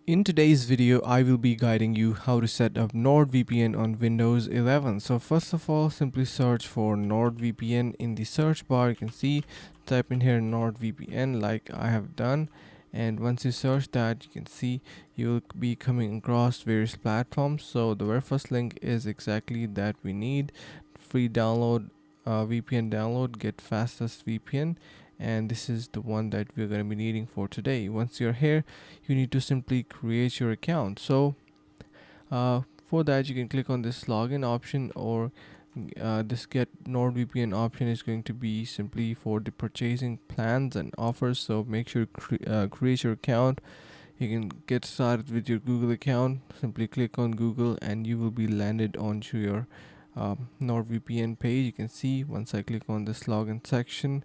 In today's video, I will be guiding you how to set up NordVPN on Windows 11. So first of all, simply search for NordVPN in the search bar. You can see, type in here NordVPN like I have done. And once you search that, you can see you'll be coming across various platforms. So the very first link is exactly that we need. Free download, VPN download, get fastest VPN. And this is the one that we're going to be needing for today. Once you're here, you need to simply create your account. So for that, you can click on this login option, or this get NordVPN option is going to be simply for the purchasing plans and offers. So make sure to create your account. You can get started with your Google account. Simply click on Google and you will be landed onto your NordVPN page. You can see once I click on this login section,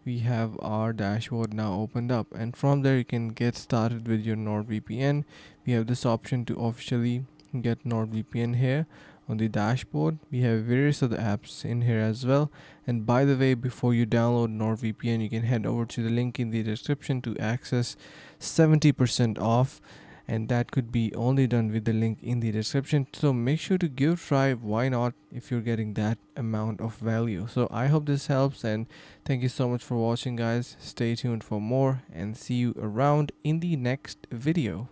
we have our dashboard now opened up, and from there you can get started with your NordVPN. We have this option to officially get NordVPN here on the dashboard. We have various other apps in here as well. And by the way, before you download NordVPN, you can head over to the link in the description to access 70% off, and that could be only done with the link in the description. So make sure to give a try. Why not, if you're getting that amount of value? So I hope this helps, and thank you so much for watching, guys. Stay tuned for more and see you around in the next video.